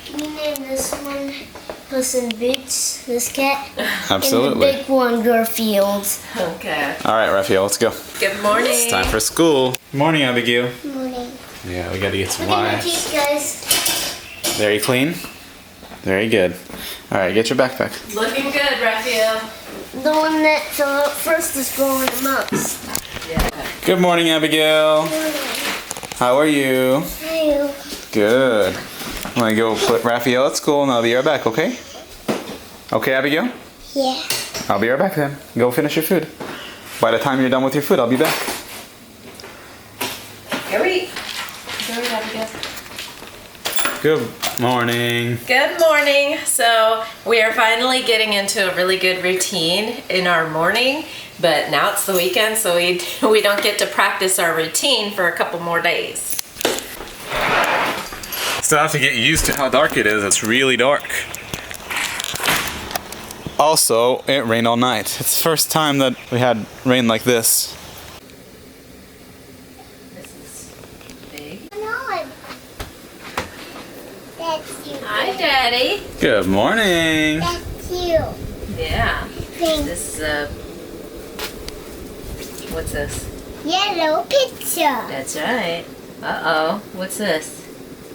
Can you name this one Puss in Boots, this cat? Absolutely. And the big one, Garfield. Okay. All right, Rafael, let's go. Good morning. It's time for school. Good morning, Abigail. Good morning. Yeah, we gotta get some Look at my wipes. teeth, guys. Very clean. Very good. All right, get your backpack. Looking good, Rafael. The one that fell out first is growing the most. Yeah. Good morning, Abigail. How are you? Hi. Good. I'm gonna go put Rafael at school and I'll be right back, okay? Okay, Abigail? Yeah. I'll be right back then. Go finish your food. By the time you're done with your food, I'll be back. Go eat. Go eat, Abigail. Good morning. Good morning. So we are finally getting into a really good routine in our morning, but now it's the weekend, so we don't get to practice our routine for a couple more days. Still have to get used to how dark it is. It's really dark. Also, it rained all night. It's the first time that we had rain like this. This is big. No, that's you. Hi, Daddy. Good morning. That's you. Yeah. Pink. This is what's this? Yellow pizza. That's right. Uh-oh. What's this?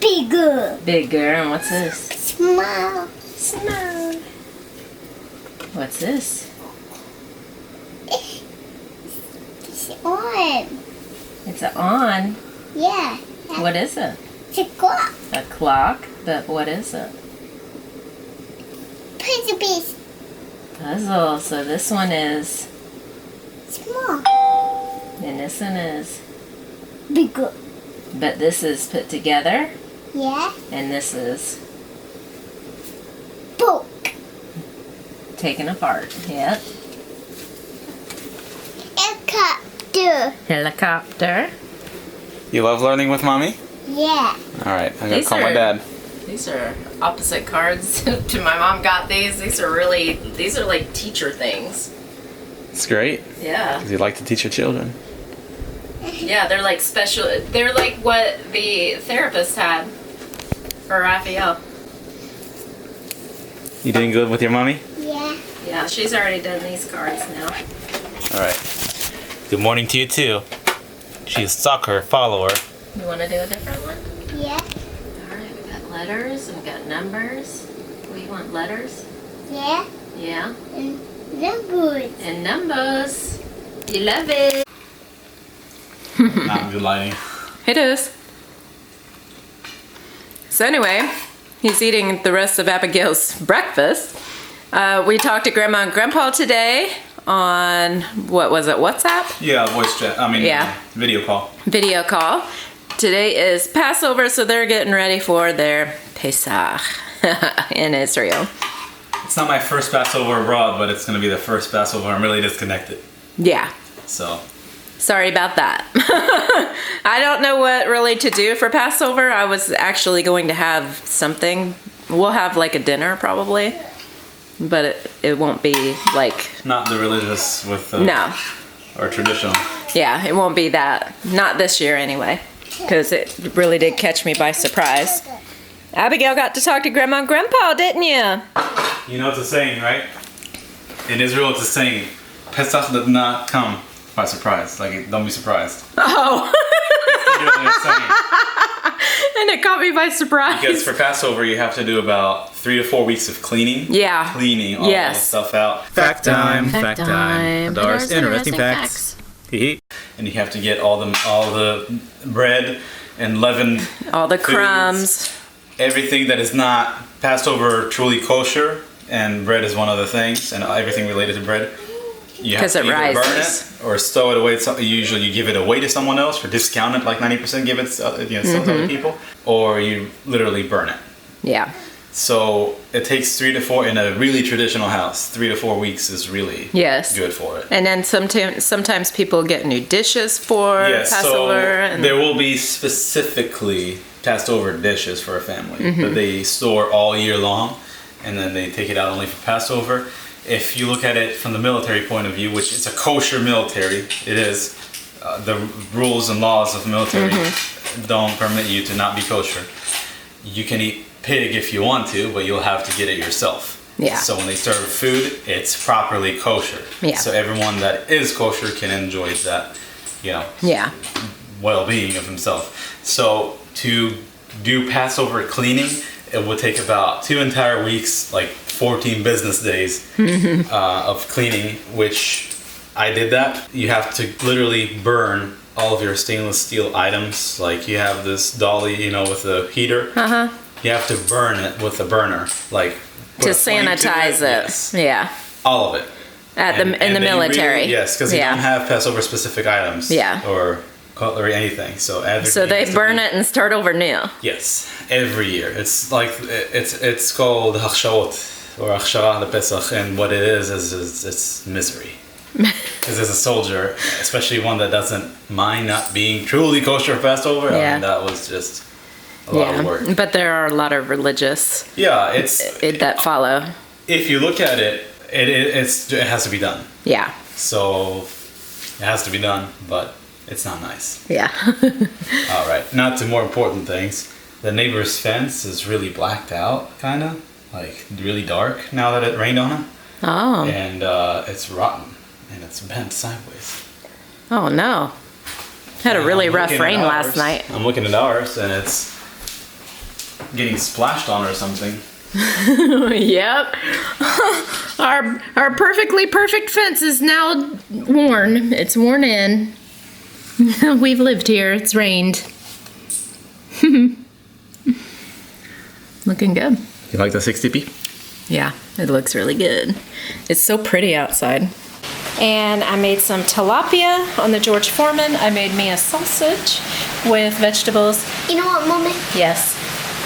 Bigger. Bigger. And what's this? Small. Small. What's this? It's on. It's an on. Yeah. What is it? It's a clock. A clock? But what is it? Puzzle piece. Puzzle. So this one is, Small. and this one is, Bigger. but this is put together, Yeah. and this is Book. taken apart. Yep. Helicopter. Helicopter. You love learning with mommy? Yeah. All right, I'm gonna These call my are- dad. These are opposite cards to my mom got these. These are like teacher things. It's great Yeah. because you like to teach your children. Yeah, they're like special. They're like what the therapist had for Rafael. You doing good with your mommy? Yeah. Yeah, she's already done these cards now. All right. Good morning to you too. She's a soccer follower. You want to do a different one? Yeah. Alright, we got letters and we got numbers. We want letters? Yeah. Yeah. And numbers. And numbers. You love it. Not good lighting. It is. So anyway, he's eating the rest of Abigail's breakfast. We talked to Grandma and Grandpa today on, what was it, WhatsApp? Yeah, voice chat. Yeah. Video call. Video call. Today is Passover, so they're getting ready for their Pesach in Israel. It's not my first Passover abroad, but it's gonna be the first Passover. I'm really disconnected. Yeah. So. Sorry about that. I don't know what really to do for Passover. I was actually going to have something. We'll have like a dinner probably, but it won't be like... Not the religious with No. or traditional. Yeah, it won't be that. Not this year anyway, because it really did catch me by surprise. Abigail got to talk to Grandma and Grandpa, didn't you? You know it's a saying, right? In Israel, it's a saying. Pesach did not come by surprise. Like, don't be surprised. Oh. It's literally a saying. And it caught me by surprise. Because for Passover, you have to do about 3 to 4 weeks of cleaning. Yeah. Cleaning all Yes. the stuff out. Fact time. Fact time. Hadar's interesting facts. And you have to get all the bread and leaven. All the foods, crumbs. Everything that is not Passover truly kosher, and bread is one of the things, and everything related to bread. You have 'Cause to it either burn rises. it or stow it away. Usually you give it away to someone else or discount it, like 90%, give it to sell to other people, or you literally burn it. Yeah. So it takes 3 to 4 in a really traditional house. 3 to 4 weeks is really Yes. good for it. And then sometimes people get new dishes for Yes, Passover. so And there will be specifically Passover dishes for a family that they store all year long, and then they take it out only for Passover. If you look at it from the military point of view, which is a kosher military, it is, the rules and laws of military don't permit you to not be kosher. You can eat pig if you want to, but you'll have to get it yourself. Yeah. So when they serve food, it's properly kosher. Yeah. So everyone that is kosher can enjoy that, Yeah. well-being of himself. So to do Passover cleaning, it would take about 2 entire weeks, like 14 business days of cleaning, which I did that. You have to literally burn all of your stainless steel items. Like you have this dolly, with a heater. You have to burn it with a burner, like To sanitize it. Yes. Yeah. All of it. In the military. Yes, because they don't have Passover specific items. Yeah. Or cutlery, anything. So they burn it and start over new. Yes, every year. It's like it's called hachshaot or hachshara Pesach, and what it is it's misery. Because as a soldier, especially one that doesn't mind not being truly kosher for Passover, I mean, that was just a lot of work. But there are a lot of religious that follow. If you look at it, it has to be done. Yeah. So it has to be done, but it's not nice. Yeah. All right. Not to more important things. The neighbor's fence is really blacked out, kind of. Like, really dark now that it rained on it. Oh. And it's rotten. And it's bent sideways. Oh, no. Had a really rough rain last night. I'm looking at ours, and it's getting splashed on or something. Yep. Our perfectly perfect fence is now worn. It's worn in. We've lived here. It's rained. Looking good. You like the 60p? Yeah, it looks really good. It's so pretty outside. And I made some tilapia on the George Foreman. I made me a sausage with vegetables. You know what, Mommy? Yes.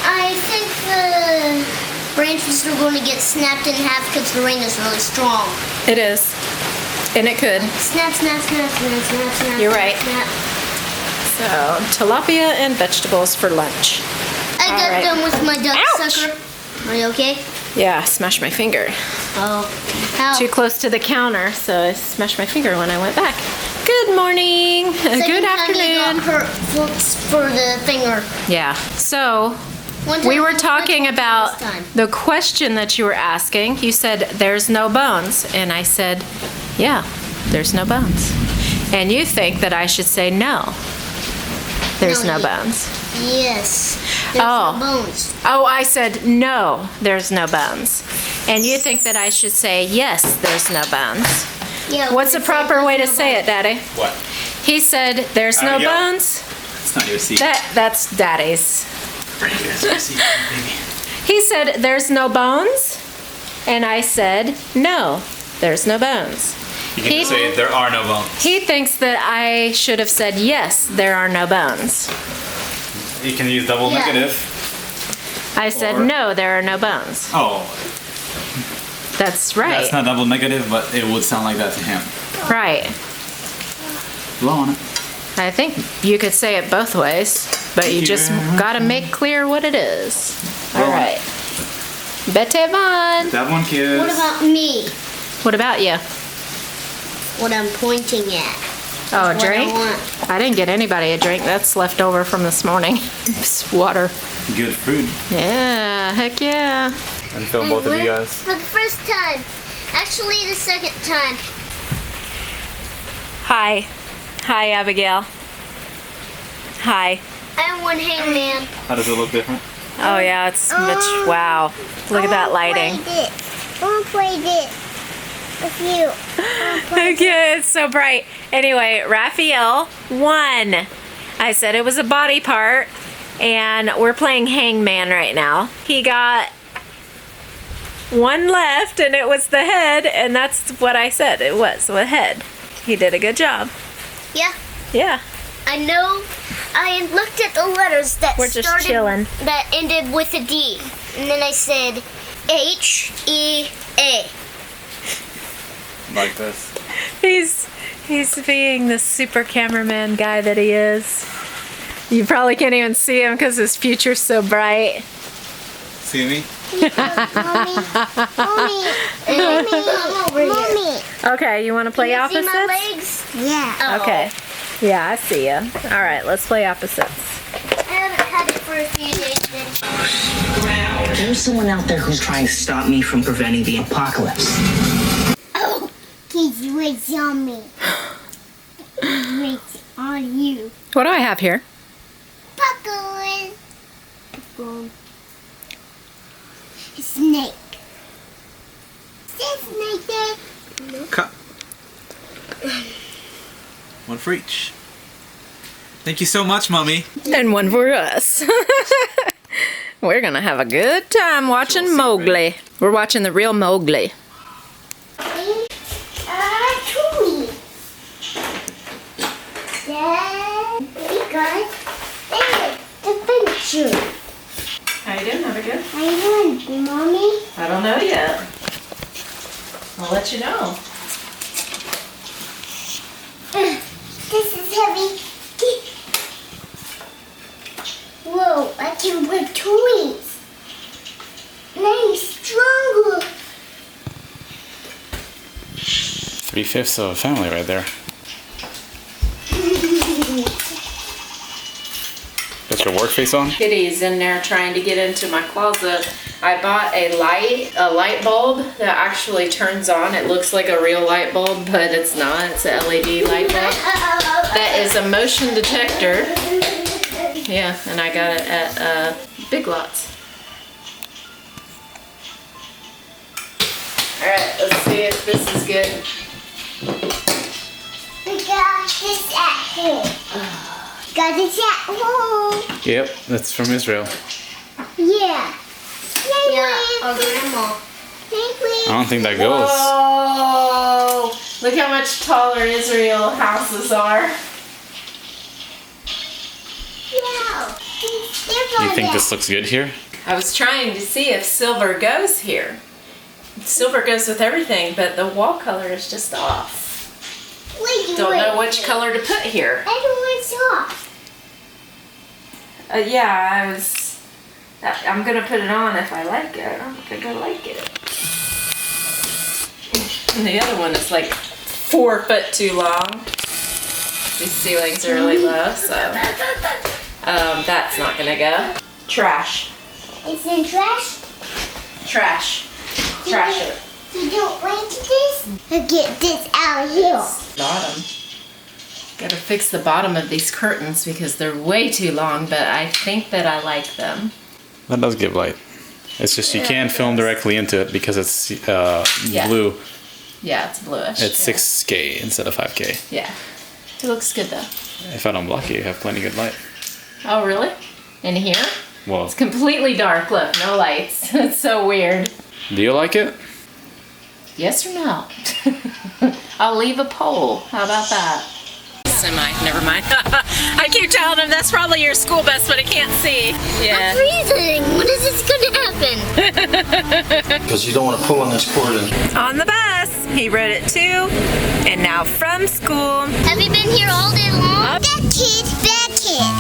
I think the branches are going to get snapped in half because the rain is really strong. It is. And it could. Snap, snap, snap, snap, snap, snap. You're right. Snap. So, tilapia and vegetables for lunch. I got done with my duck Ouch. sucker. Are you okay? Yeah, I smashed my finger. Oh. How? Too close to the counter, so I smashed my finger when I went back. Good morning. Good afternoon. Hurt for the finger. Yeah. So, we were talking about the question that you were asking. You said, there's no bones. And I said, yeah, there's no bones. And you think that I should say no. There's no bones. Yes. There's no bones. Oh, I said no, there's no bones. And you think that I should say yes, there's no bones. Yeah. What's the proper way to say it, Daddy? What? He said there's no bones. It's not your secret. That's Daddy's. Right here, it's your secret, baby. He said there's no bones. And I said no, there's no bones. You can just say there are no bones. He thinks that I should have said yes, there are no bones. You can use double negative. I said no, there are no bones. Oh. That's right. That's not double negative, but it would sound like that to him. Right. Blow on it. I think you could say it both ways, but you just gotta make clear what it is. All right. Bete van. That one, kids. What about me? What about you? What I'm pointing at. Oh, a What drink? I want. I didn't get anybody a drink. That's left over from this morning. It's water. Good food. Yeah, heck yeah. And film both of you guys. For the first time. Actually, the second time. Hi. Hi, Abigail. Hi. I want hangman. How does it look different? Oh, yeah, it's much. Wow. Look at that lighting. I want to play this with you. Okay, it's so bright. Anyway, Rafael won. I said it was a body part, and we're playing hangman right now. He got one left, and it was the head, and that's what I said. It was the head. He did a good job. Yeah. Yeah. I know. I looked at the letters that We're just chilling. that ended with a D, and then I said H-E-A. Like this. He's being the super cameraman guy that he is. You probably can't even see him because his future's so bright. See me? Mommy. Okay, you want to play Can you opposites? see my legs? Yeah. Okay. Yeah, I see you. All right, let's play opposites. I haven't had it for a few days then. There's someone out there who's trying to stop me from preventing the apocalypse. Oh, he's rich on me. He's rich on you. What do I have here? Popcorn. Snake. Is there a snake there? Cup. One for each. Thank you so much, Mommy. And one for us. We're gonna have a good time watching Mowgli. We're watching the real Mowgli. Chewy. Dad, we got the picture. How you doing, Abigail? How you doing, Mommy? I don't know yet. I'll let you know. This is heavy. Whoa, I can wear toys. And I'm stronger. 3/5 of a family right there. Got your work face on? Kitty's in there trying to get into my closet. I bought a light bulb that actually turns on. It looks like a real light bulb, but it's not. It's an LED light bulb. That is a motion detector. Yeah, and I got it at Big Lots. Alright, let's see if this is good. We got this at home. Got this at home. Yep, that's from Israel. Yeah. Grandma. I don't think that goes. Whoa! Look how much taller Israel houses are. Yeah. You think this looks good here? I was trying to see if silver goes here. Silver goes with everything, but the wall color is just off. Don't know which color to put here. I don't want soft. Yeah, I'm gonna put it on if I like it. I don't think I like it. And the other one is like 4 foot too long. These ceilings are really low, so that's not gonna go. Trash. It's in trash? Trash. Trash it. You don't like this? I'll get this out of here. Bottom. Gotta fix the bottom of these curtains because they're way too long, but I think that I like them. That does give light. It's just you can't film directly into it because it's blue. Yeah, it's bluish. It's 6K instead of 5K. Yeah. It looks good though. If I don't block you, you have plenty good light. Oh, really? In here? Well, It's completely dark. Look, no lights. It's so weird. do you like it? Yes or no? I'll leave a poll. How about that? Semi. Never mind. I keep telling him that's probably your school bus, but I can't see. Yeah. I'm freezing. When is this going to happen? Because you don't want to pull on this cord and On the bus. He rode it too. And now from school. Have you been here all day long? That kid, bad kid.